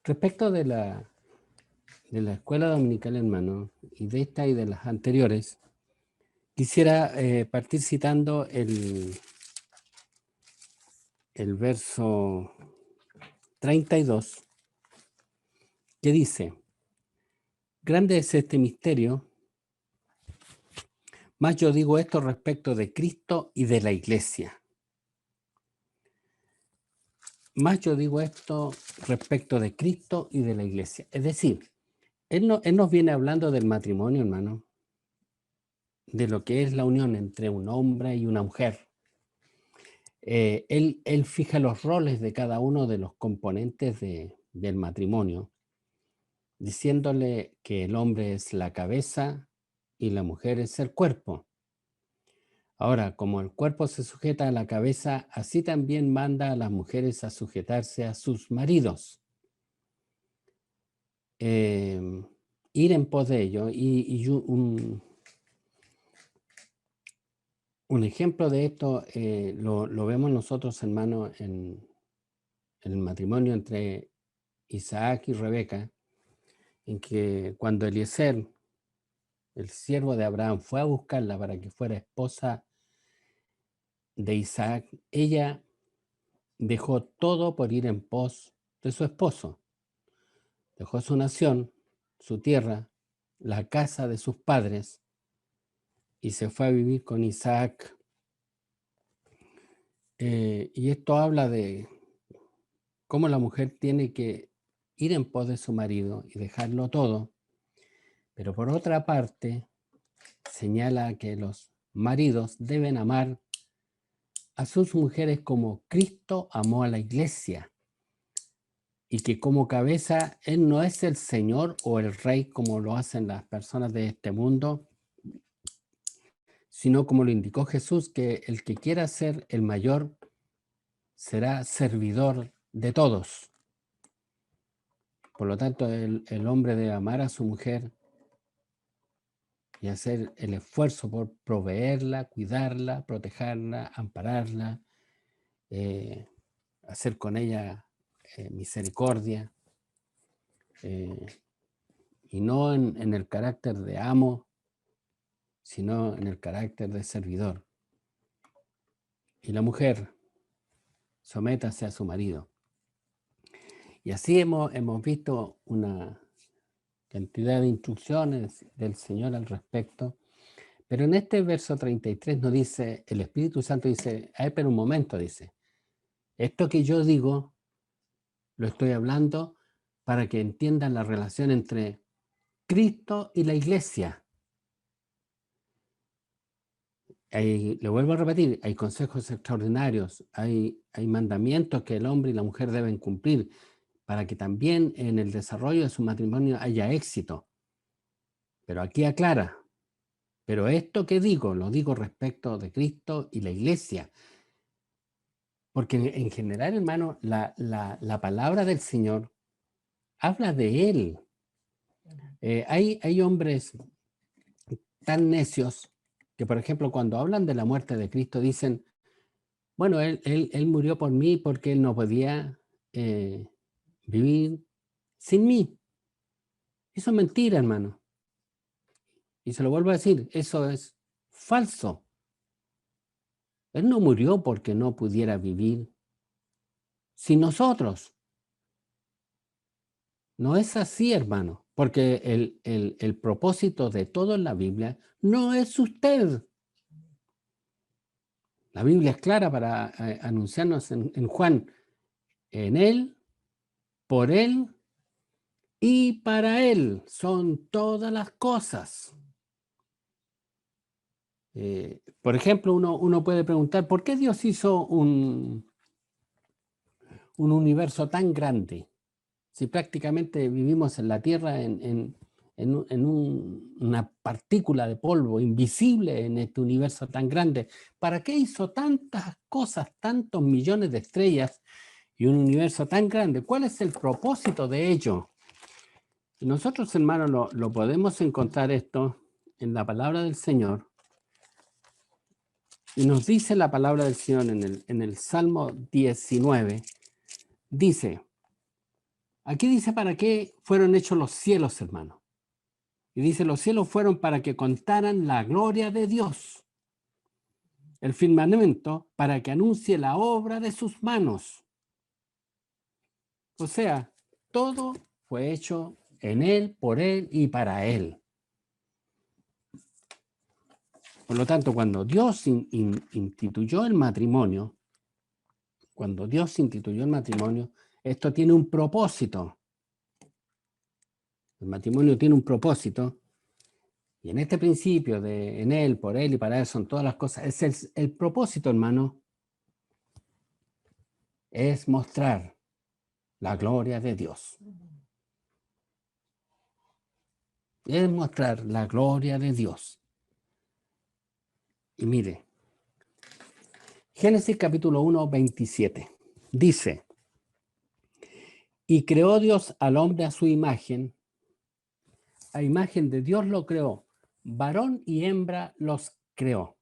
Respecto de la escuela dominical, hermano, y de esta y de las anteriores, quisiera partir citando el verso 32, que dice: grande es este misterio, mas yo digo esto respecto de Cristo y de la iglesia. Más yo digo esto respecto de Cristo y de la iglesia. Es decir, él nos viene hablando del matrimonio, hermano, de lo que es la unión entre un hombre y una mujer. Él fija los roles de cada uno de los componentes del matrimonio, diciéndole que el hombre es la cabeza y la mujer es el cuerpo. Ahora, como el cuerpo se sujeta a la cabeza, así también manda a las mujeres a sujetarse a sus maridos. Ir en pos de ello. Y un ejemplo de esto lo vemos nosotros, hermano, en el matrimonio entre Isaac y Rebeca, en que cuando Eliezer, el siervo de Abraham, fue a buscarla para que fuera esposa de Isaac, ella dejó todo por ir en pos de su esposo. Dejó su nación, su tierra, la casa de sus padres, y se fue a vivir con Isaac. Y esto habla de cómo la mujer tiene que ir en pos de su marido y dejarlo todo, pero por otra parte señala que los maridos deben amar a sus mujeres como Cristo amó a la iglesia, y que como cabeza Él no es el Señor o el Rey como lo hacen las personas de este mundo, sino como lo indicó Jesús, que el que quiera ser el mayor será servidor de todos. Por lo tanto, el hombre debe amar a su mujer y hacer el esfuerzo por proveerla, cuidarla, protegerla, ampararla, hacer con ella misericordia, y no en el carácter de amo, sino en el carácter de servidor. Y la mujer, sométase a su marido. Y así hemos visto una cantidad de instrucciones del Señor al respecto. Pero en este verso 33 nos dice, el Espíritu Santo dice, pero un momento, dice, esto que yo digo, lo estoy hablando para que entiendan la relación entre Cristo y la iglesia. Le vuelvo a repetir, hay consejos extraordinarios, hay mandamientos que el hombre y la mujer deben cumplir para que también en el desarrollo de su matrimonio haya éxito. Pero aquí aclara, pero esto que digo, lo digo respecto de Cristo y la iglesia. Porque en general, hermano, la palabra del Señor habla de Él. Hay hombres tan necios que, por ejemplo, cuando hablan de la muerte de Cristo, dicen, bueno, él murió por mí porque Él no podía vivir sin mí. Eso es mentira, hermano. Y se lo vuelvo a decir, eso es falso. Él no murió porque no pudiera vivir sin nosotros. No es así, hermano, porque el propósito de todo en la Biblia no es usted. La Biblia es clara para anunciarnos en Juan, en Él, por Él y para Él son todas las cosas. Por ejemplo, uno puede preguntar, ¿por qué Dios hizo un universo tan grande? Si prácticamente vivimos en la Tierra en una partícula de polvo invisible en este universo tan grande. ¿Para qué hizo tantas cosas, tantos millones de estrellas y un universo tan grande? ¿Cuál es el propósito de ello? Y nosotros, hermanos, lo podemos encontrar esto en la palabra del Señor. Y nos dice la palabra del Señor en el Salmo 19, dice, Aquí dice para qué fueron hechos los cielos, hermano. Y dice, los cielos fueron para que contaran la gloria de Dios. El firmamento para que anuncie la obra de sus manos. O sea, todo fue hecho en Él, por Él y para Él. Por lo tanto, cuando Dios instituyó el matrimonio, esto tiene un propósito. El matrimonio tiene un propósito. Y en este principio de en Él, por Él y para Él son todas las cosas. Es el propósito, hermano, es mostrar la gloria de Dios. Es mostrar la gloria de Dios. Y mire, Génesis capítulo 1, 27. Dice, y creó Dios al hombre a su imagen. A imagen de Dios lo creó. Varón y hembra los creó.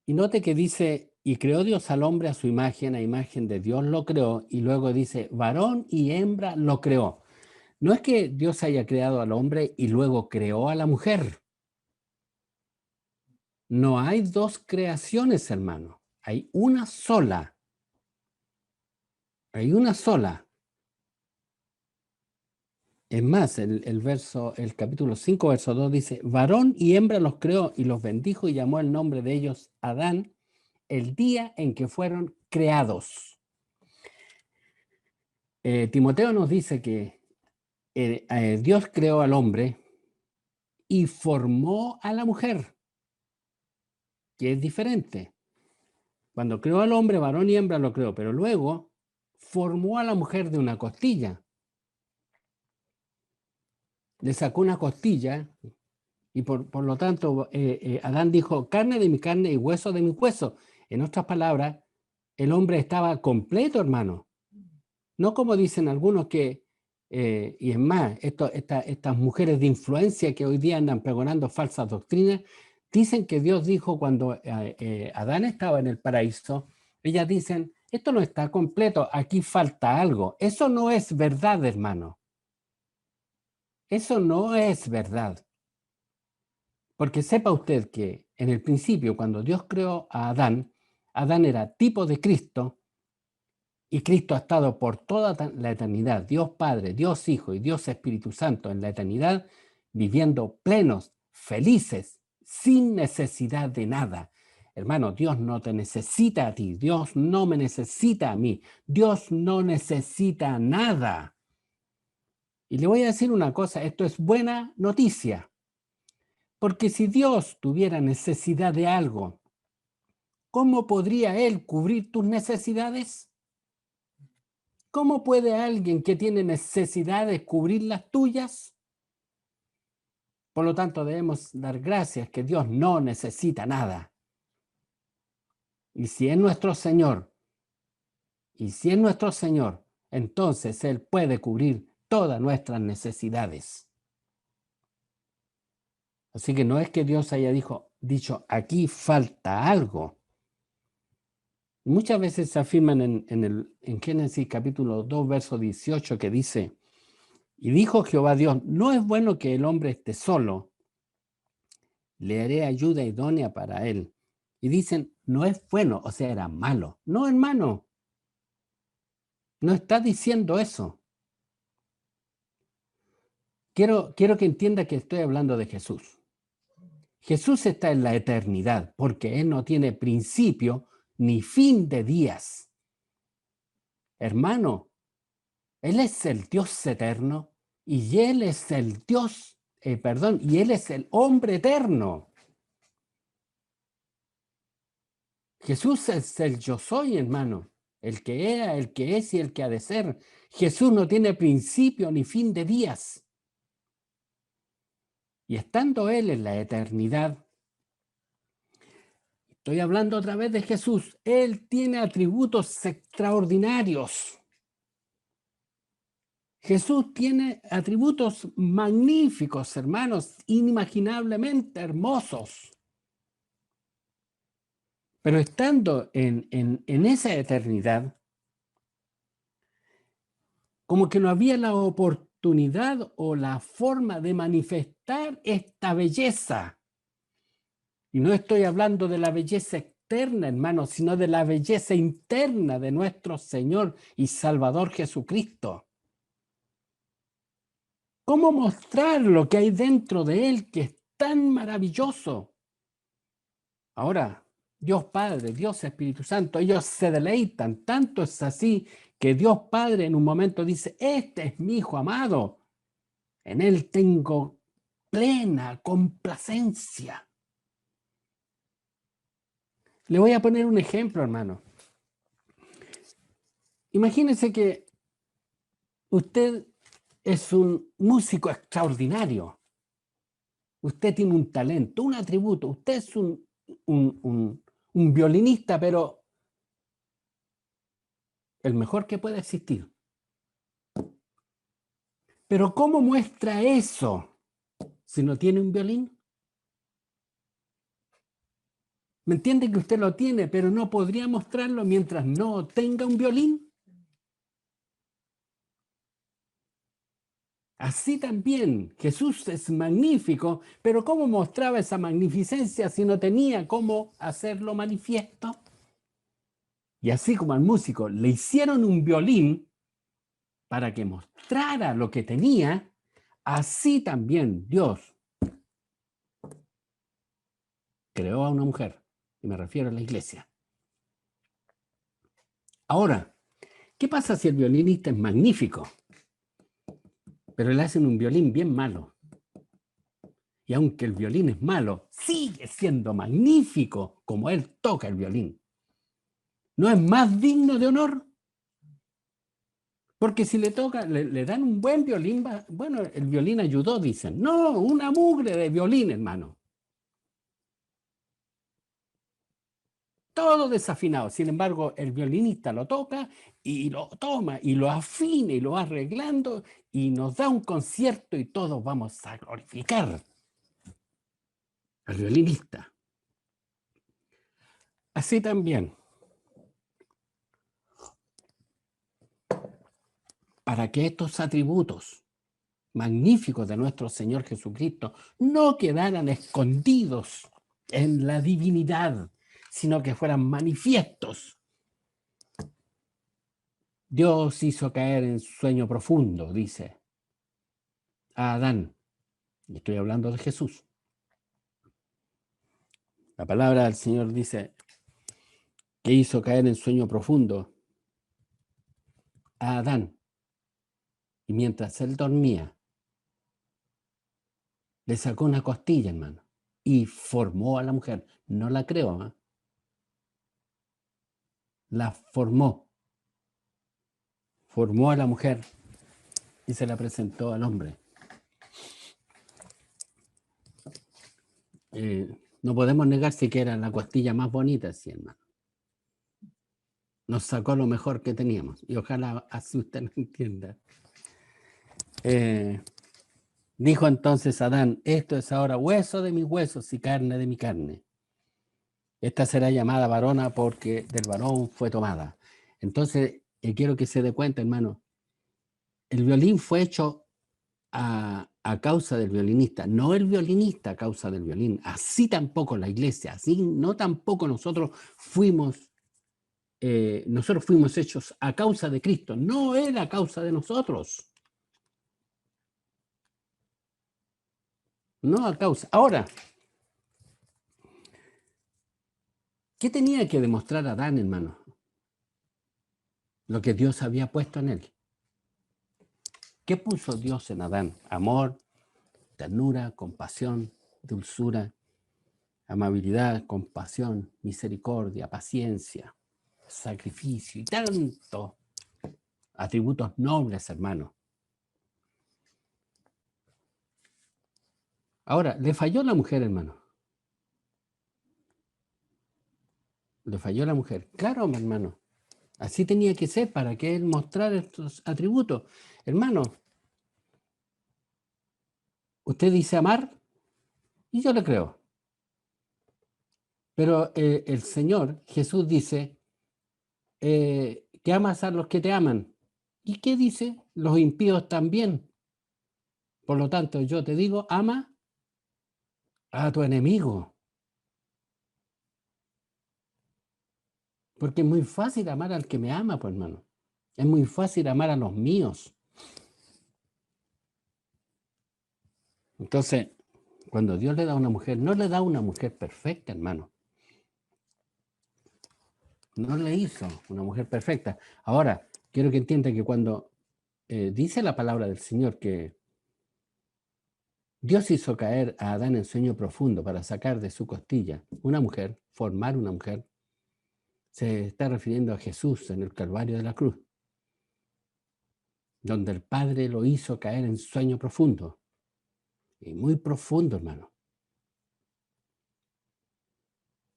Y note que dice, y creó Dios al hombre a su imagen, a imagen de Dios lo creó, y luego dice, varón y hembra lo creó. No es que Dios haya creado al hombre y luego creó a la mujer. No hay dos creaciones, hermano. Hay una sola. Hay una sola. Es más, el capítulo 5, verso 2 dice, varón y hembra los creó y los bendijo y llamó el nombre de ellos Adán, el día en que fueron creados. Timoteo nos dice que Dios creó al hombre y formó a la mujer, que es diferente. Cuando creó al hombre, varón y hembra lo creó, pero luego formó a la mujer de una costilla. Le sacó una costilla y por lo tanto Adán dijo, carne de mi carne y hueso de mi hueso. En otras palabras, el hombre estaba completo, hermano. No como dicen algunos que, y es más, estas mujeres de influencia que hoy día andan pregonando falsas doctrinas, dicen que Dios dijo cuando Adán estaba en el paraíso, ellas dicen, esto no está completo, aquí falta algo. Eso no es verdad, hermano. Eso no es verdad. Porque sepa usted que en el principio, cuando Dios creó a Adán, Adán era tipo de Cristo, y Cristo ha estado por toda la eternidad, Dios Padre, Dios Hijo y Dios Espíritu Santo en la eternidad, viviendo plenos, felices, sin necesidad de nada. Hermano, Dios no te necesita a ti, Dios no me necesita a mí, Dios no necesita nada. Y le voy a decir una cosa, esto es buena noticia, porque si Dios tuviera necesidad de algo, ¿cómo podría Él cubrir tus necesidades? ¿Cómo puede alguien que tiene necesidades cubrir las tuyas? Por lo tanto, debemos dar gracias que Dios no necesita nada. Y si es nuestro Señor, entonces Él puede cubrir todas nuestras necesidades. Así que no es que Dios haya dicho, aquí falta algo. Muchas veces se afirman en Génesis capítulo 2, verso 18, que dice, y dijo Jehová Dios, no es bueno que el hombre esté solo, le haré ayuda idónea para él. Y dicen, no es bueno, o sea, era malo. No, hermano, no está diciendo eso. Quiero que entienda que estoy hablando de Jesús. Jesús está en la eternidad, porque Él no tiene principio ni fin de días. Hermano, Él es el Dios eterno y Él es el Dios, y Él es el hombre eterno. Jesús es el yo soy, hermano, el que era, el que es y el que ha de ser. Jesús no tiene principio ni fin de días. Y estando Él en la eternidad, estoy hablando otra vez de Jesús, Él tiene atributos extraordinarios. Jesús tiene atributos magníficos, hermanos, inimaginablemente hermosos. Pero estando en esa eternidad, como que no había la oportunidad o la forma de manifestar esta belleza. Y no estoy hablando de la belleza externa, hermano, sino de la belleza interna de nuestro Señor y Salvador Jesucristo. ¿Cómo mostrar lo que hay dentro de Él que es tan maravilloso? Ahora, Dios Padre, Dios Espíritu Santo, ellos se deleitan, tanto es así que Dios Padre en un momento dice, este es mi Hijo amado, en Él tengo plena complacencia. Le voy a poner un ejemplo, hermano. Imagínese que usted es un músico extraordinario. Usted tiene un talento, un atributo. Usted es un violinista, pero el mejor que puede existir. Pero ¿cómo muestra eso si no tiene un violín? ¿Me entiende que usted lo tiene, pero no podría mostrarlo mientras no tenga un violín? Así también, Jesús es magnífico, pero ¿cómo mostraba esa magnificencia si no tenía cómo hacerlo manifiesto? Y así como al músico le hicieron un violín para que mostrara lo que tenía, así también Dios creó a una mujer, y me refiero a la iglesia. Ahora, ¿qué pasa si el violinista es magnífico, pero le hacen un violín bien malo? Y aunque el violín es malo, sigue siendo magnífico como él toca el violín. ¿No es más digno de honor? Porque si le toca, le dan un buen violín, bueno, el violín ayudó, dicen. No, una mugre de violín, hermano. Todo desafinado. Sin embargo, el violinista lo toca y lo toma y lo afina y lo va arreglando y nos da un concierto y todos vamos a glorificar al violinista. Así también, para que estos atributos magníficos de nuestro Señor Jesucristo no quedaran escondidos en la divinidad, sino que fueran manifiestos. Dios hizo caer en sueño profundo, dice, a Adán. Y estoy hablando de Jesús. La palabra del Señor dice que hizo caer en sueño profundo a Adán. Y mientras él dormía, le sacó una costilla, hermano, y formó a la mujer. No la creó, ¿eh? La formó. Formó a la mujer y se la presentó al hombre. No podemos negar siquiera la costilla más bonita, sí, hermano. Nos sacó lo mejor que teníamos. Y ojalá así usted lo entienda. Dijo entonces Adán, esto es ahora hueso de mis huesos y carne de mi carne. Esta será llamada varona porque del varón fue tomada. Entonces, quiero que se dé cuenta, hermano, el violín fue hecho a causa del violinista, no el violinista a causa del violín. Así tampoco la iglesia, así no tampoco nosotros fuimos hechos a causa de Cristo, no Él a causa de nosotros. No a causa. Ahora, ¿qué tenía que demostrar Adán, hermano? Lo que Dios había puesto en él. ¿Qué puso Dios en Adán? Amor, ternura, compasión, dulzura, amabilidad, compasión, misericordia, paciencia, sacrificio y tantos atributos nobles, hermano. Ahora, le falló la mujer, hermano. Le falló la mujer. Claro, mi hermano. Así tenía que ser para que él mostrara estos atributos. Hermano, usted dice amar y yo le creo. Pero el Señor, Jesús dice que amas a los que te aman ¿Y qué dice? Los impíos también. Por lo tanto, yo te digo, ama a tu enemigo. Porque es muy fácil amar al que me ama, pues hermano. Es muy fácil amar a los míos. Entonces, cuando Dios le da a una mujer, no le da a una mujer perfecta, hermano. No le hizo una mujer perfecta. Ahora, quiero que entienda que cuando dice la palabra del Señor que Dios hizo caer a Adán en sueño profundo para sacar de su costilla una mujer, formar una mujer, se está refiriendo a Jesús en el Calvario de la cruz, donde el Padre lo hizo caer en sueño profundo, y muy profundo, hermano.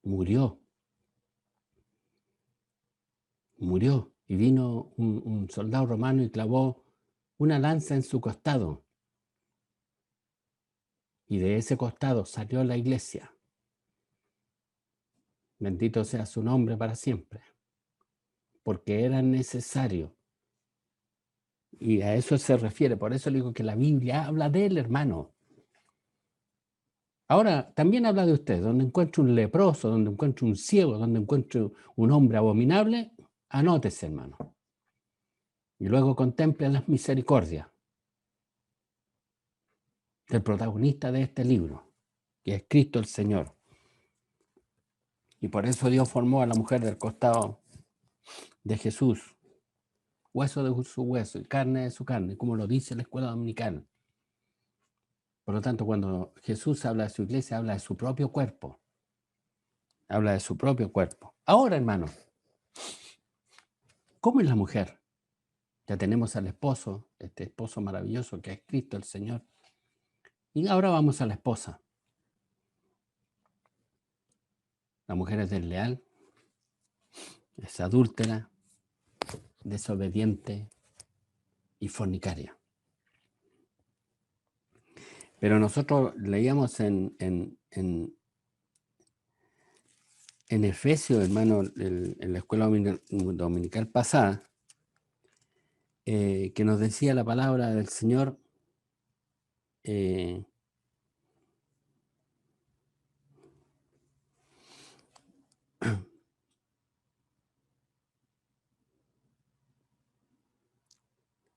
Murió, y vino un soldado romano y clavó una lanza en su costado, y de ese costado salió la iglesia. Bendito sea su nombre para siempre, porque era necesario. Y a eso se refiere, por eso le digo que la Biblia habla de él, hermano. Ahora, también habla de usted, donde encuentre un leproso, donde encuentre un ciego, donde encuentre un hombre abominable, anótese, hermano. Y luego contemple las misericordias del protagonista de este libro, que es Cristo el Señor. Y por eso Dios formó a la mujer del costado de Jesús, hueso de su hueso y carne de su carne, como lo dice la escuela dominical. Por lo tanto, cuando Jesús habla de su iglesia, habla de su propio cuerpo. Habla de su propio cuerpo. Ahora, hermano, ¿cómo es la mujer? Ya tenemos al esposo, este esposo maravilloso que es Cristo el Señor. Y ahora vamos a la esposa. La mujer es desleal, es adúltera, desobediente y fornicaria. Pero nosotros leíamos en Efesios, hermano, en la escuela dominical pasada, que nos decía la palabra del Señor,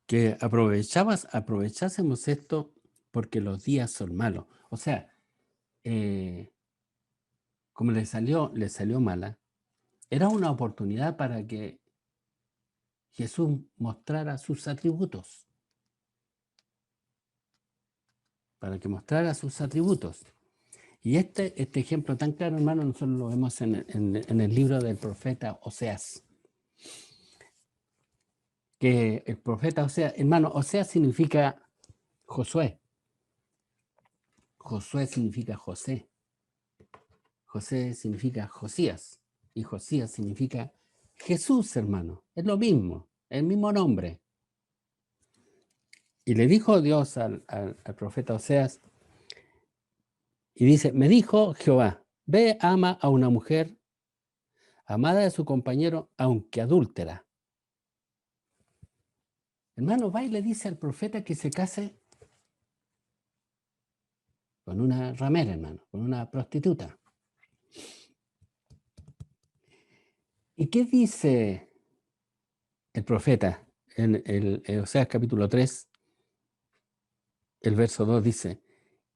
que aprovechásemos esto porque los días son malos. O sea, como le salió mala, era una oportunidad para que Jesús mostrara sus atributos. Para que mostrara sus atributos. Y este ejemplo tan claro, hermano, nosotros lo vemos en el libro del profeta Oseas. Que el profeta Oseas, hermano, Oseas significa Josué. Josué significa José. José significa Josías. Y Josías significa Jesús, hermano. Es lo mismo, el mismo nombre. Y le dijo Dios al profeta Oseas, y dice, me dijo Jehová, ve, ama a una mujer amada de su compañero, aunque adúltera. Hermano, va y le dice al profeta que se case con una ramera, hermano, con una prostituta. ¿Y qué dice el profeta? En Oseas capítulo 3, el verso 2 dice,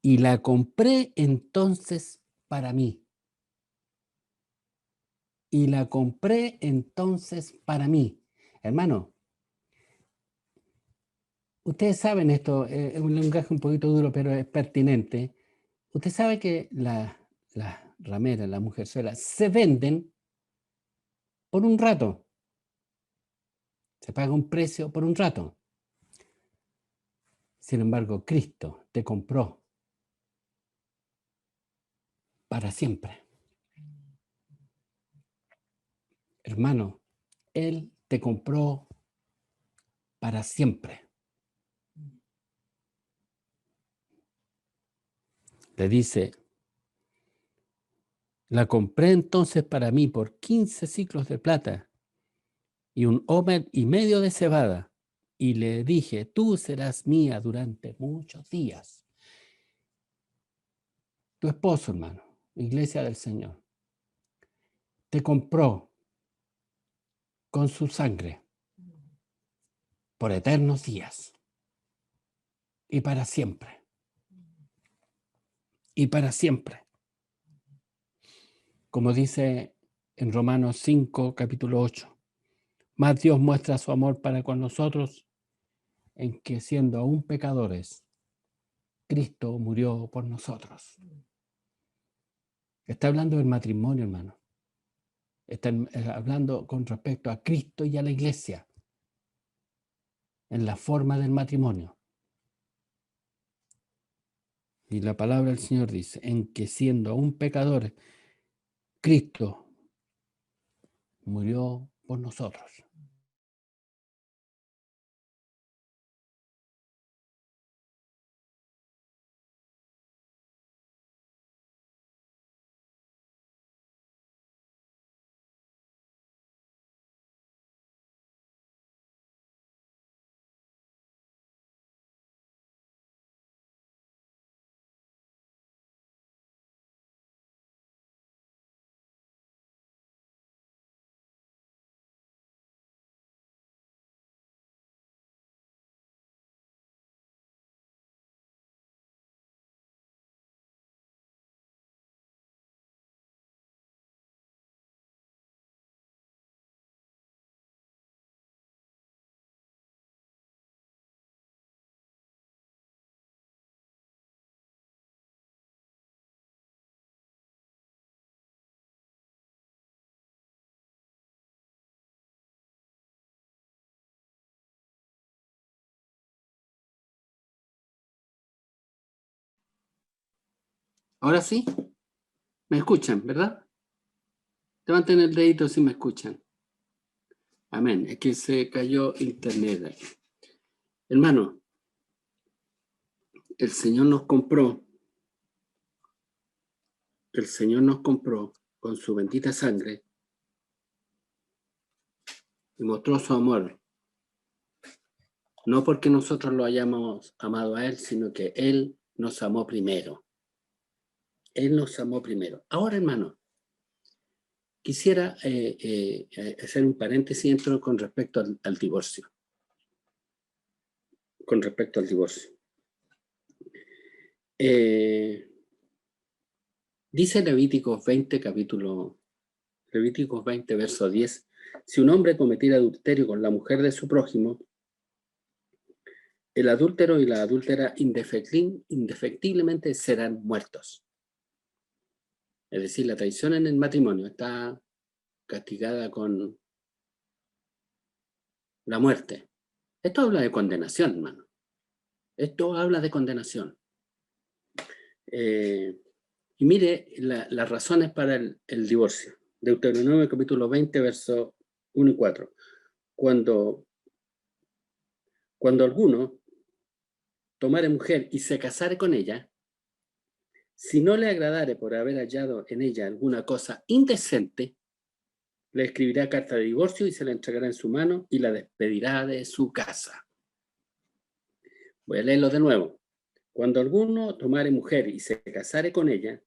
y la compré entonces para mí. Y la compré entonces para mí. Hermano, ustedes saben esto, es un lenguaje un poquito duro, pero es pertinente. Usted sabe que las rameras, las mujerzuelas, se venden por un rato. Se paga un precio por un rato. Sin embargo, Cristo te compró para siempre. Hermano, Él te compró para siempre. Le dice, la compré entonces para mí por 15 siclos de plata y un homer y medio de cebada. y le dije, tú serás mía durante muchos días. Tu esposo, hermano, iglesia del Señor, te compró con su sangre por eternos días y para siempre. Y para siempre. Como dice en Romanos 5, capítulo 8. Más Dios muestra su amor para con nosotros en que siendo aún pecadores, Cristo murió por nosotros. Está hablando del matrimonio, hermano. Está hablando con respecto a Cristo y a la iglesia en la forma del matrimonio. Y la palabra del Señor dice, en que siendo aún pecadores, Cristo murió por nosotros. Ahora sí, me escuchan, ¿verdad? Levanten el dedito si me escuchan. Amén. Es que se cayó internet aquí. Hermano, el Señor nos compró con su bendita sangre y mostró su amor. No porque nosotros lo hayamos amado a Él, sino que Él nos amó primero. Él nos amó primero. Ahora, hermano, quisiera hacer un paréntesis con respecto al divorcio. Con respecto al divorcio. Dice Levíticos 20, Levíticos 20, verso 10, si un hombre cometiera adulterio con la mujer de su prójimo, el adúltero y la adúltera indefectiblemente serán muertos. Es decir, la traición en el matrimonio está castigada con la muerte. Esto habla de condenación, hermano. Esto habla de condenación. Y mire las razones para el divorcio. Deuteronomio capítulo 20, versos 1 y 4. Cuando alguno tomare mujer y se casare con ella, si no le agradare por haber hallado en ella alguna cosa indecente, le escribirá carta de divorcio y se la entregará en su mano y la despedirá de su casa. Voy a leerlo de nuevo. Cuando alguno tomare mujer y se casare con ella,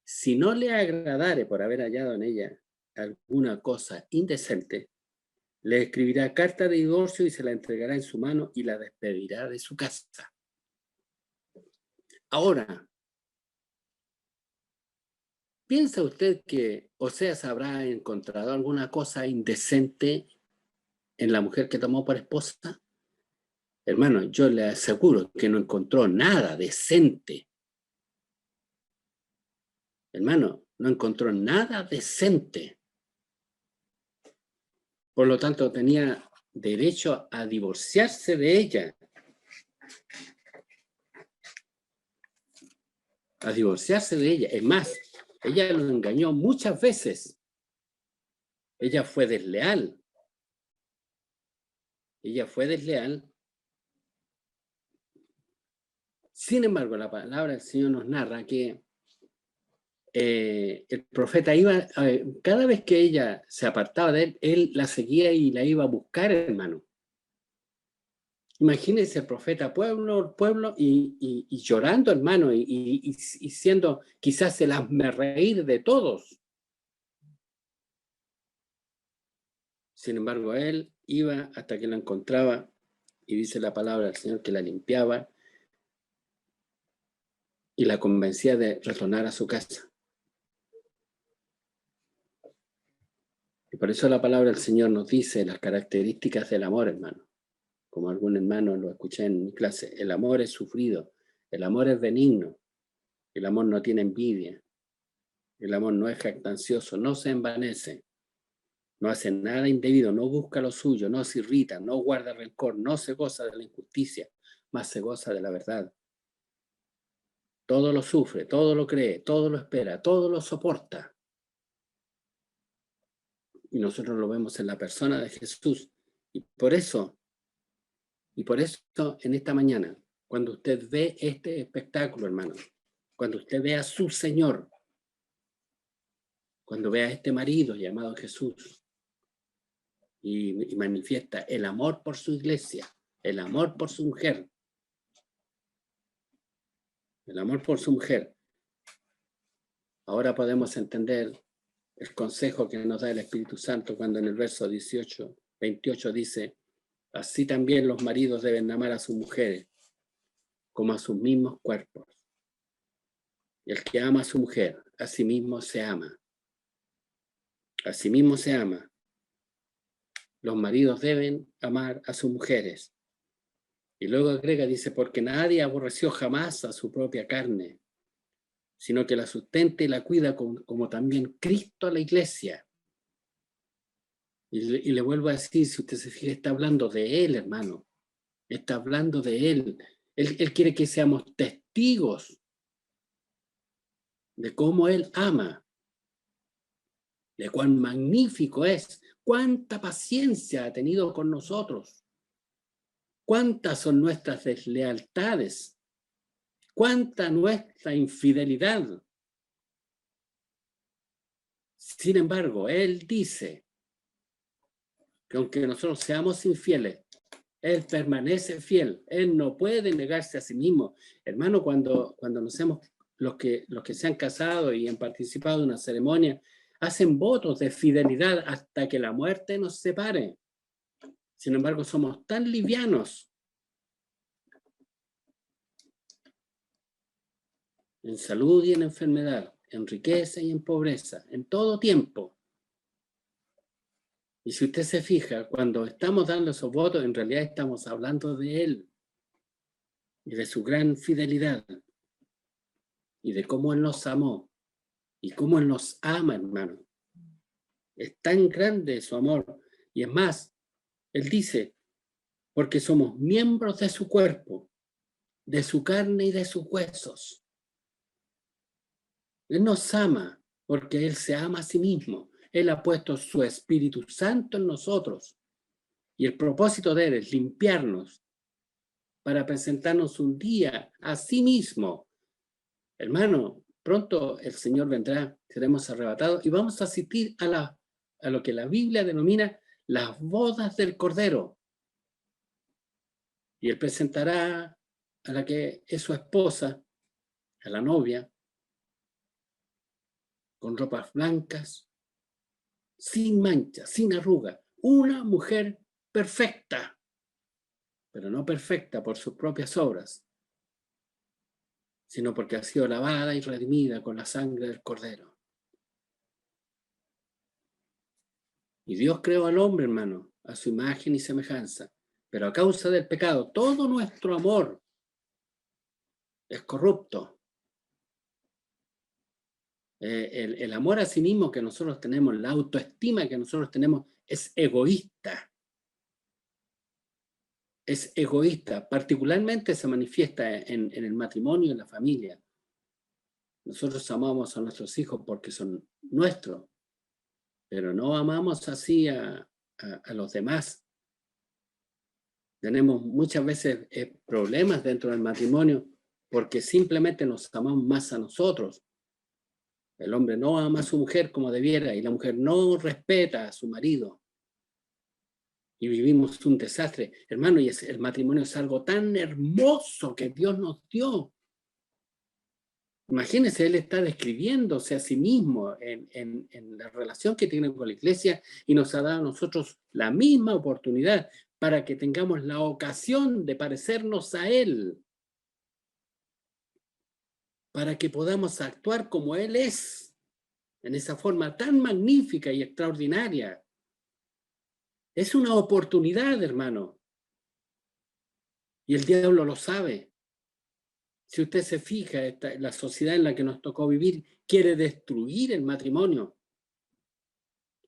si no le agradare por haber hallado en ella alguna cosa indecente, le escribirá carta de divorcio y se la entregará en su mano y la despedirá de su casa. Ahora, ¿piensa usted que Oseas habrá encontrado alguna cosa indecente en la mujer que tomó por esposa? Hermano, yo le aseguro que no encontró nada decente. Hermano, no encontró nada decente. Por lo tanto, tenía derecho a divorciarse de ella. A divorciarse de ella. Es más, ella lo engañó muchas veces. Ella fue desleal. Sin embargo, la palabra del Señor nos narra que el profeta iba, cada vez que ella se apartaba de él, él la seguía y la iba a buscar, hermano. Imagínense el profeta pueblo y llorando, hermano, y siendo quizás el hazmerreír de todos. Sin embargo, él iba hasta que la encontraba, y dice la palabra del Señor que la limpiaba y la convencía de retornar a su casa. Y por eso la palabra del Señor nos dice las características del amor, hermano. Como algún hermano lo escuché en mi clase, el amor es sufrido, el amor es benigno, el amor no tiene envidia, el amor no es jactancioso, no se envanece, no hace nada indebido, no busca lo suyo, no se irrita, no guarda rencor, no se goza de la injusticia, más se goza de la verdad. Todo lo sufre, todo lo cree, todo lo espera, todo lo soporta. Y nosotros lo vemos en la persona de Jesús. Y por eso en esta mañana, cuando usted ve este espectáculo, hermano, cuando usted ve a su Señor, cuando ve a este marido llamado Jesús y manifiesta el amor por su iglesia, el amor por su mujer, el amor por su mujer, ahora podemos entender el consejo que nos da el Espíritu Santo cuando en el verso 28 dice: así también los maridos deben amar a sus mujeres como a sus mismos cuerpos. Y el que ama a su mujer, a sí mismo se ama. A sí mismo se ama. Los maridos deben amar a sus mujeres. Y luego agrega, dice, porque nadie aborreció jamás a su propia carne, sino que la sustenta y la cuida como también Cristo a la iglesia. Y le vuelvo a decir, si usted se fija, está hablando de Él, hermano. Está hablando de Él. Él quiere que seamos testigos de cómo Él ama, de cuán magnífico es, cuánta paciencia ha tenido con nosotros, cuántas son nuestras deslealtades, cuánta nuestra infidelidad. Sin embargo, Él dice que aunque nosotros seamos infieles, Él permanece fiel. Él no puede negarse a sí mismo. Hermano, cuando nos hemos, los que se han casado y han participado en una ceremonia, hacen votos de fidelidad hasta que la muerte nos separe. Sin embargo, somos tan livianos en salud y en enfermedad, en riqueza y en pobreza, en todo tiempo. Y si usted se fija, cuando estamos dando esos votos, en realidad estamos hablando de Él y de su gran fidelidad y de cómo Él nos amó y cómo Él nos ama, hermano. Es tan grande su amor. Y es más, Él dice, porque somos miembros de su cuerpo, de su carne y de sus huesos. Él nos ama porque Él se ama a sí mismo. Él ha puesto su Espíritu Santo en nosotros. Y el propósito de Él es limpiarnos para presentarnos un día a sí mismo. Hermano, pronto el Señor vendrá, seremos arrebatados y vamos a asistir a lo que la Biblia denomina las bodas del Cordero. Y Él presentará a la que es su esposa, a la novia, con ropas blancas, sin mancha, sin arruga, una mujer perfecta, pero no perfecta por sus propias obras, sino porque ha sido lavada y redimida con la sangre del Cordero. Y Dios creó al hombre, hermano, a su imagen y semejanza, pero a causa del pecado, todo nuestro amor es corrupto. El amor a sí mismo que nosotros tenemos, la autoestima que nosotros tenemos, es egoísta. Es egoísta, particularmente se manifiesta en el matrimonio y en la familia. Nosotros amamos a nuestros hijos porque son nuestros, pero no amamos así a los demás. Tenemos muchas veces problemas dentro del matrimonio porque simplemente nos amamos más a nosotros. El hombre no ama a su mujer como debiera y la mujer no respeta a su marido. y vivimos un desastre. Hermano, y el matrimonio es algo tan hermoso que Dios nos dio. Imagínense, Él está describiéndose a sí mismo en la relación que tiene con la iglesia y nos ha dado a nosotros la misma oportunidad para que tengamos la ocasión de parecernos a Él, para que podamos actuar como Él es, en esa forma tan magnífica y extraordinaria. Es una oportunidad, hermano, y el diablo lo sabe. Si usted se fija, la sociedad en la que nos tocó vivir quiere destruir el matrimonio,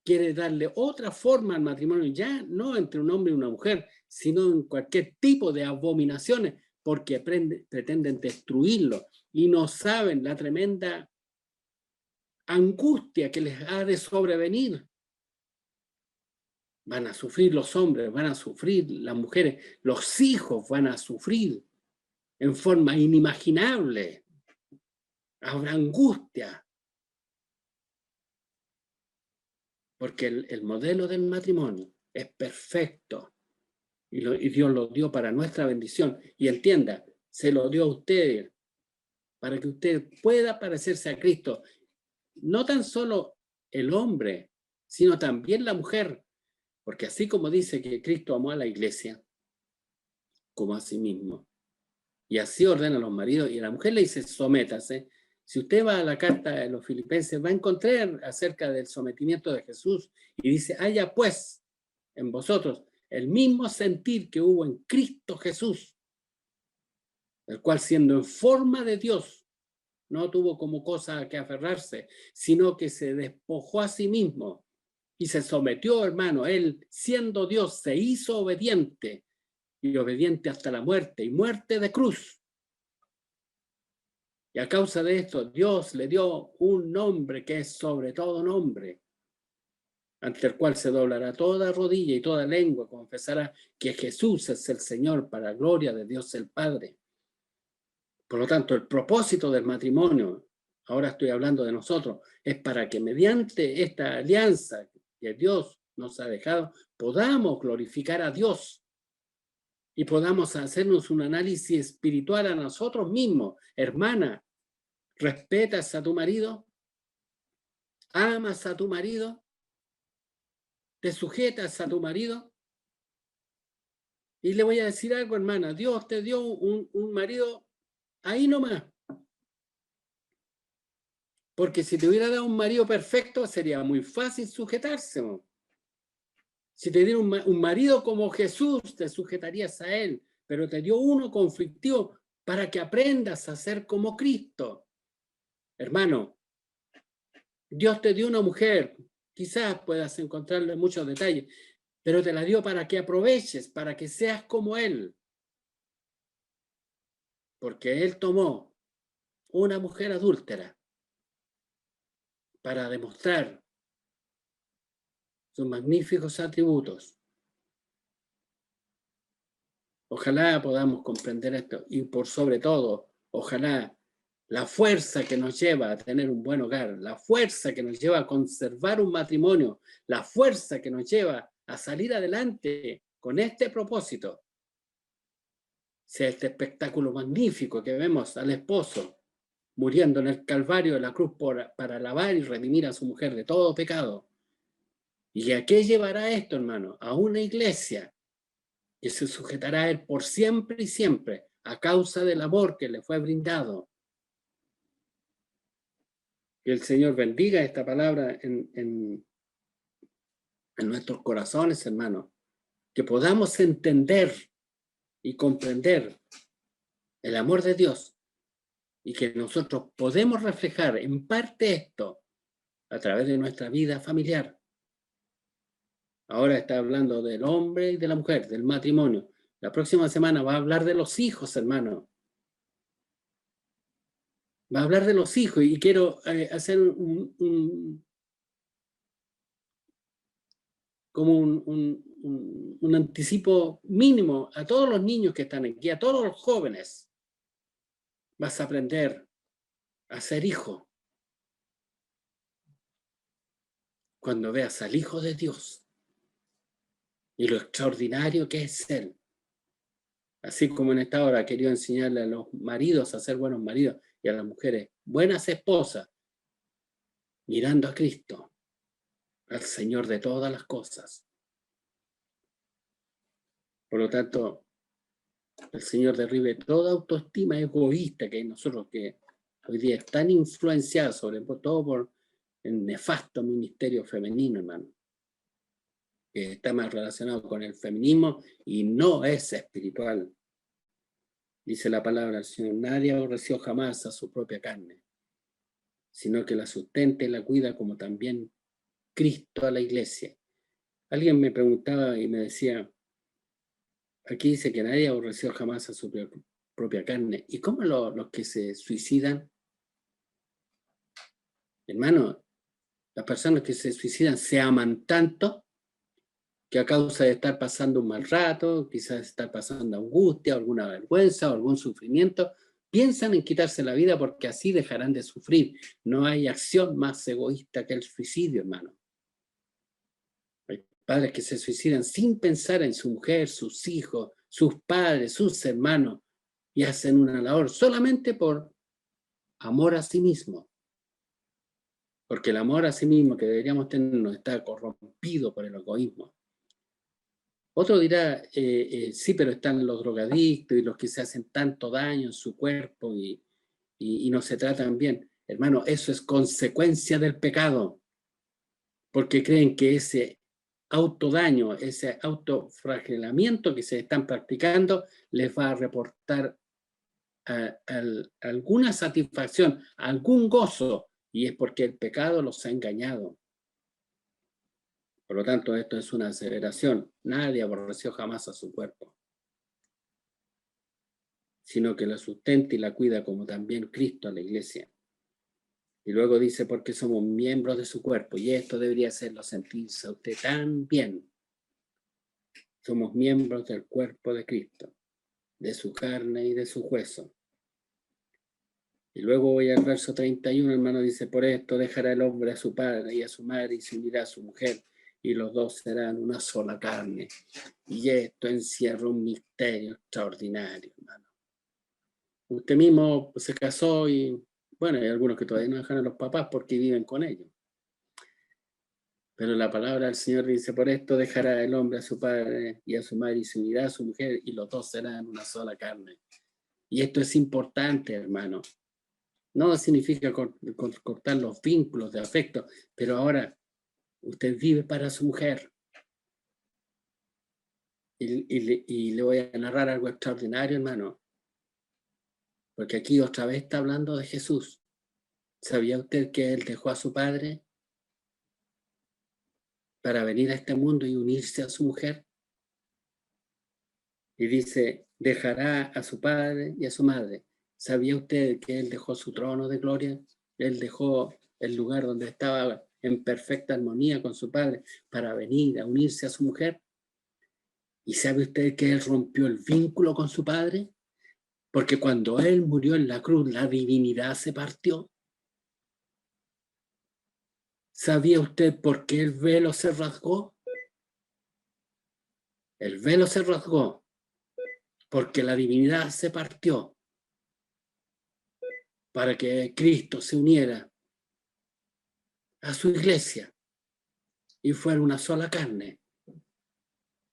quiere darle otra forma al matrimonio, ya no entre un hombre y una mujer, sino en cualquier tipo de abominaciones, porque pretenden destruirlo y no saben la tremenda angustia que les ha de sobrevenir. Van a sufrir los hombres, van a sufrir las mujeres, los hijos van a sufrir en forma inimaginable. Habrá angustia. Porque el modelo del matrimonio es perfecto y Dios lo dio para nuestra bendición. Y entienda, se lo dio a usted para que usted pueda parecerse a Cristo. No tan solo el hombre, sino también la mujer. Porque así como dice que Cristo amó a la iglesia, como a sí mismo, y así ordena a los maridos, y a la mujer le dice, sométase. Si usted va a la carta de los Filipenses, va a encontrar acerca del sometimiento de Jesús, y dice, haya pues en vosotros el mismo sentir que hubo en Cristo Jesús, el cual siendo en forma de Dios, no tuvo como cosa a que aferrarse, sino que se despojó a sí mismo y se sometió, hermano. Él, siendo Dios, se hizo obediente y obediente hasta la muerte, y muerte de cruz. Y a causa de esto, Dios le dio un nombre que es sobre todo nombre, ante el cual se doblará toda rodilla y toda lengua confesará que Jesús es el Señor, para gloria de Dios el Padre. Por lo tanto, el propósito del matrimonio, ahora estoy hablando de nosotros, es para que mediante esta alianza que Dios nos ha dejado, podamos glorificar a Dios y podamos hacernos un análisis espiritual a nosotros mismos. Hermana, ¿respetas a tu marido? ¿Amas a tu marido? ¿Te sujetas a tu marido? Y le voy a decir algo, hermana, Dios te dio un marido ahí nomás. Porque si te hubiera dado un marido perfecto, sería muy fácil sujetarse. Si te diera un marido como Jesús, te sujetarías a él, pero te dio uno conflictivo para que aprendas a ser como Cristo. Hermano, Dios te dio una mujer, quizás puedas encontrarle muchos detalles, pero te la dio para que aproveches, para que seas como Él. Porque Él tomó una mujer adúltera para demostrar sus magníficos atributos. Ojalá podamos comprender esto y por sobre todo, ojalá la fuerza que nos lleva a tener un buen hogar, la fuerza que nos lleva a conservar un matrimonio, la fuerza que nos lleva a salir adelante con este propósito, sea este espectáculo magnífico que vemos al esposo muriendo en el Calvario de la cruz para lavar y redimir a su mujer de todo pecado. ¿Y a qué llevará esto, hermano? A una iglesia que se sujetará a Él por siempre y siempre, a causa del amor que le fue brindado. Que el Señor bendiga esta palabra en nuestros corazones, hermano. Que podamos entender y comprender el amor de Dios y que nosotros podemos reflejar en parte esto a través de nuestra vida familiar. Ahora está hablando del hombre y de la mujer, del matrimonio. La próxima semana va a hablar de los hijos, hermano. Va a hablar de los hijos y quiero hacer como un anticipo mínimo a todos los niños que están aquí, a todos los jóvenes. Vas a aprender a ser hijo cuando veas al Hijo de Dios y lo extraordinario que es Él. Así como en esta hora quería enseñarle a los maridos a ser buenos maridos y a las mujeres buenas esposas, mirando a Cristo, al Señor de todas las cosas. Por lo tanto, el Señor derribe toda autoestima egoísta que hay en nosotros, que hoy día es tan influenciada, sobre todo por el nefasto ministerio femenino, hermano, que está más relacionado con el feminismo y no es espiritual. Dice la palabra del Señor: nadie aborreció jamás a su propia carne, sino que la sustenta y la cuida, como también Cristo a la iglesia. Alguien me preguntaba y me decía, aquí dice que nadie aborreció jamás a su propia carne. ¿Y cómo los que se suicidan? Hermano, las personas que se suicidan se aman tanto que a causa de estar pasando un mal rato, quizás estar pasando angustia, alguna vergüenza o algún sufrimiento, piensan en quitarse la vida porque así dejarán de sufrir. No hay acción más egoísta que el suicidio, hermano. Hay padres que se suicidan sin pensar en su mujer, sus hijos, sus padres, sus hermanos, y hacen una labor solamente por amor a sí mismo. Porque el amor a sí mismo que deberíamos tener nos está corrompido por el egoísmo. Otro dirá, sí, pero están los drogadictos y los que se hacen tanto daño en su cuerpo y no se tratan bien. Hermano, eso es consecuencia del pecado, porque creen que ese autodaño, ese autoflagelamiento que se están practicando les va a reportar alguna satisfacción, algún gozo, y es porque el pecado los ha engañado. Por lo tanto, esto es una aseveración. Nadie aborreció jamás a su cuerpo, sino que la sustenta y la cuida, como también Cristo a la iglesia. Y luego dice, porque somos miembros de su cuerpo, y esto debería hacerlo sentirse a usted tan bien. Somos miembros del cuerpo de Cristo, de su carne y de su hueso. Y luego voy al verso 31, hermano, dice, por esto dejará el hombre a su padre y a su madre y se unirá a su mujer, y los dos serán una sola carne. Y esto encierra un misterio extraordinario, hermano. Usted mismo se casó y, bueno, hay algunos que todavía no dejan a los papás porque viven con ellos. Pero la palabra del Señor dice, por esto dejará el hombre a su padre y a su madre y se unirá a su mujer y los dos serán una sola carne. Y esto es importante, hermano. No significa cortar los vínculos de afecto, pero ahora usted vive para su mujer. Y le voy a narrar algo extraordinario, hermano. Porque aquí otra vez está hablando de Jesús. ¿Sabía usted que él dejó a su padre para venir a este mundo y unirse a su mujer? Y dice, dejará a su padre y a su madre. ¿Sabía usted que él dejó su trono de gloria? Él dejó el lugar donde estaba en perfecta armonía con su padre para venir a unirse a su mujer. ¿Y sabe usted que él rompió el vínculo con su padre? Porque cuando él murió en la cruz, la divinidad se partió. ¿Sabía usted por qué el velo se rasgó? El velo se rasgó porque la divinidad se partió para que Cristo se uniera a su iglesia y fuera una sola carne.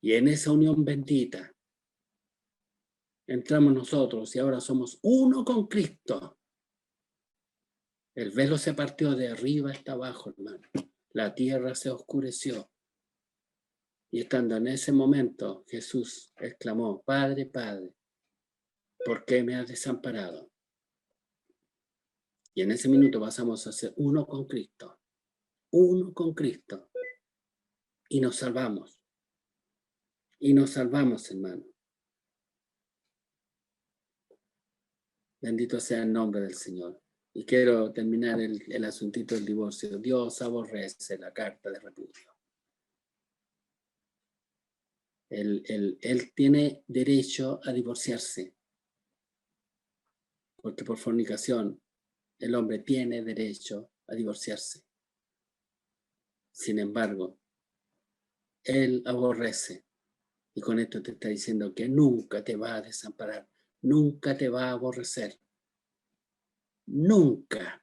Y en esa unión bendita entramos nosotros y ahora somos uno con Cristo. El velo se partió de arriba hasta abajo, hermano. La tierra se oscureció. Y estando en ese momento, Jesús exclamó, Padre, Padre, ¿por qué me has desamparado? Y en ese minuto pasamos a ser uno con Cristo. Uno con Cristo. Y nos salvamos. Y nos salvamos, hermano. Bendito sea el nombre del Señor. Y quiero terminar el asuntito del divorcio. Dios aborrece la carta de repudio. Él tiene derecho a divorciarse. Porque por fornicación el hombre tiene derecho a divorciarse. Sin embargo, él aborrece Y con esto te está diciendo que nunca te va a desamparar, nunca te va a aborrecer. Nunca.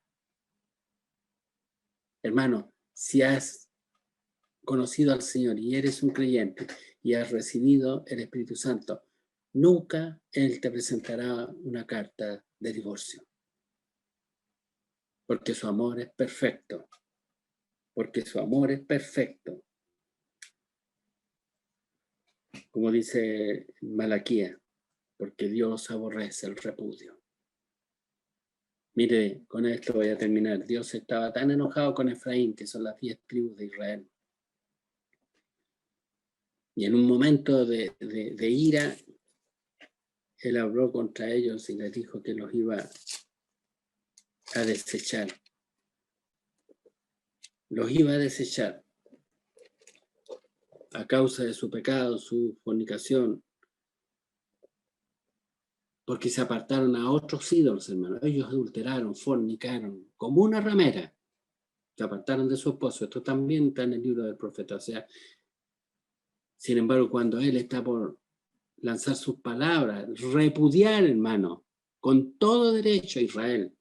Hermano, si has conocido al Señor y eres un creyente y has recibido el Espíritu Santo, nunca Él te presentará una carta de divorcio. Porque su amor es perfecto. Porque su amor es perfecto. Como dice Malaquía, porque Dios aborrece el repudio. Mire, con esto voy a terminar. Dios estaba tan enojado con Efraín, que son las 10 tribus de Israel. Y en un momento de ira, Él habló contra ellos y les dijo que los iba a desechar. Los iba a desechar a causa de su pecado, su fornicación, porque se apartaron a otros ídolos, hermano. Ellos adulteraron, fornicaron, como una ramera. Se apartaron de su esposo. Esto también está en el libro del profeta. O sea, sin embargo, cuando él está por lanzar sus palabras, repudiar, hermano, con todo derecho a Israel.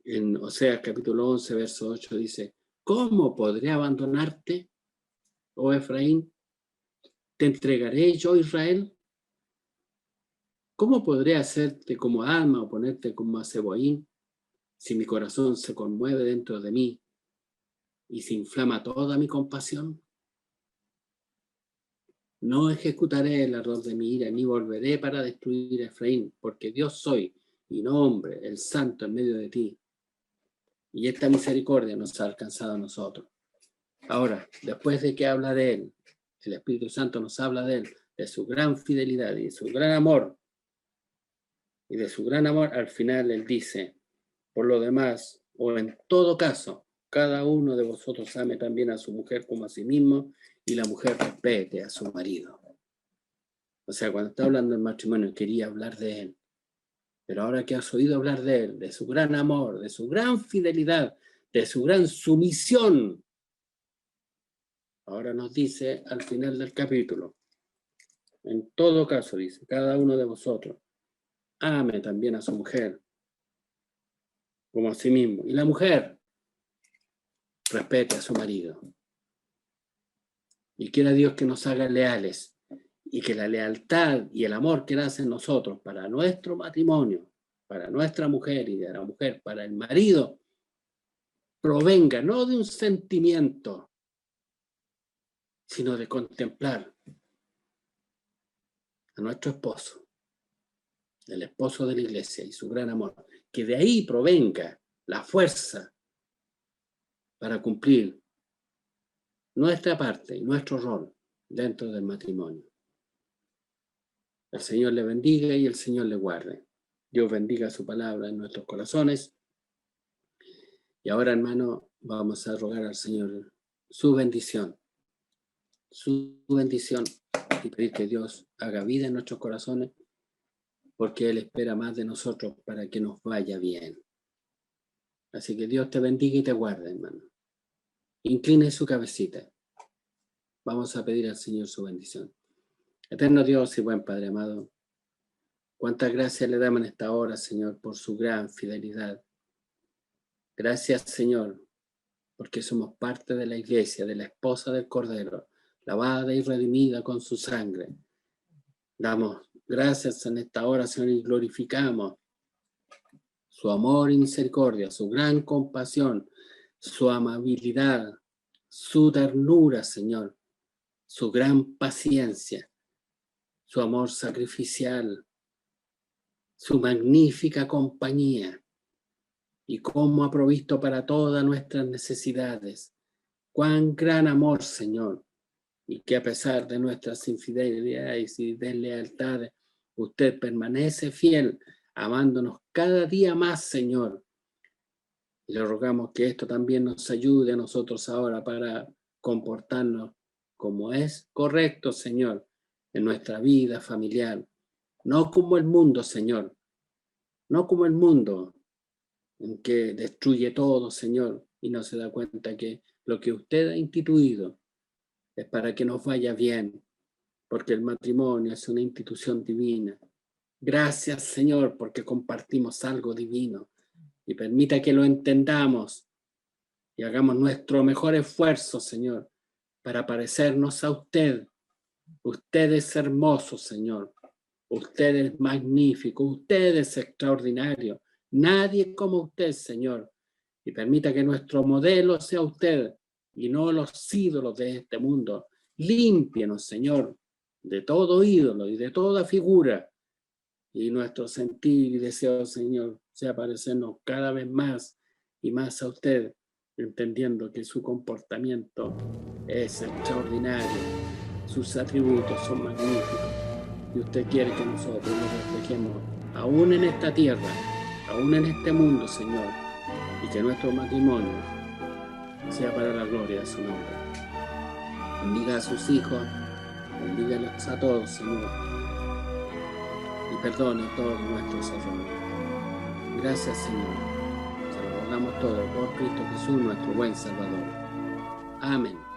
En Oseas capítulo 11, verso 8 dice, ¿cómo podré abandonarte, oh Efraín? ¿Te entregaré yo, Israel? ¿Cómo podré hacerte como Alma o ponerte como a Zeboín, si mi corazón se conmueve dentro de mí y se inflama toda mi compasión? No ejecutaré el ardor de mi ira, ni volveré para destruir a Efraín, porque Dios soy, y no hombre, el santo en medio de ti. Y esta misericordia nos ha alcanzado a nosotros. Ahora, después de que habla de él, el Espíritu Santo nos habla de él, de su gran fidelidad y de su gran amor, al final él dice, por lo demás, o en todo caso, cada uno de vosotros ame también a su mujer como a sí mismo, y la mujer respete a su marido. O sea, cuando está hablando del matrimonio, quería hablar de él. Pero ahora que has oído hablar de él, de su gran amor, de su gran fidelidad, de su gran sumisión, ahora nos dice al final del capítulo, en todo caso, dice, cada uno de vosotros ame también a su mujer como a sí mismo. Y la mujer respete a su marido. Y quiera Dios que nos haga leales y que la lealtad y el amor que nace en nosotros para nuestro matrimonio, para nuestra mujer y de la mujer para el marido, provenga no de un sentimiento, sino de contemplar a nuestro esposo, el esposo de la iglesia y su gran amor, que de ahí provenga la fuerza para cumplir nuestra parte y nuestro rol dentro del matrimonio. El Señor le bendiga y el Señor le guarde. Dios bendiga su palabra en nuestros corazones. Y ahora, hermano, vamos a rogar al Señor su bendición y pedir que Dios haga vida en nuestros corazones, porque Él espera más de nosotros para que nos vaya bien. Así que Dios te bendiga y te guarde, hermano. Incline su cabecita. Vamos a pedir al Señor su bendición. Eterno Dios y buen Padre amado, cuántas gracias le damos en esta hora, Señor, por su gran fidelidad. Gracias, Señor, porque somos parte de la iglesia, de la esposa del Cordero, lavada y redimida con su sangre. Damos gracias en esta hora, Señor, y glorificamos su amor y misericordia, su gran compasión, su amabilidad, su ternura, Señor, su gran paciencia, su amor sacrificial, su magnífica compañía y cómo ha provisto para todas nuestras necesidades. Cuán gran amor, Señor, y que a pesar de nuestras infidelidades y deslealtades, usted permanece fiel, amándonos cada día más, Señor. Y le rogamos que esto también nos ayude a nosotros ahora para comportarnos como es correcto, Señor, en nuestra vida familiar. No como el mundo, Señor. No como el mundo, en que destruye todo, Señor, y no se da cuenta que lo que usted ha instituido es para que nos vaya bien, porque el matrimonio es una institución divina. Gracias, Señor, porque compartimos algo divino y permita que lo entendamos y hagamos nuestro mejor esfuerzo, Señor, para parecernos a usted. Usted es hermoso, Señor. Usted es magnífico. Usted es extraordinario. Nadie como usted, Señor. Y permita que nuestro modelo sea usted y no los ídolos de este mundo. Límpienos, Señor, de todo ídolo y de toda figura. Y nuestro sentir y deseo, Señor, sea parecernos cada vez más y más a usted, entendiendo que su comportamiento es extraordinario, sus atributos son magníficos, y usted quiere que nosotros nos reflejemos aún en esta tierra, aún en este mundo, Señor, y que nuestro matrimonio sea para la gloria de su nombre. Bendiga a sus hijos, bendígalos a todos, Señor, y perdone todos nuestros errores. Gracias, Señor. Se lo rogamos todo por Cristo Jesús, nuestro buen Salvador. Amén.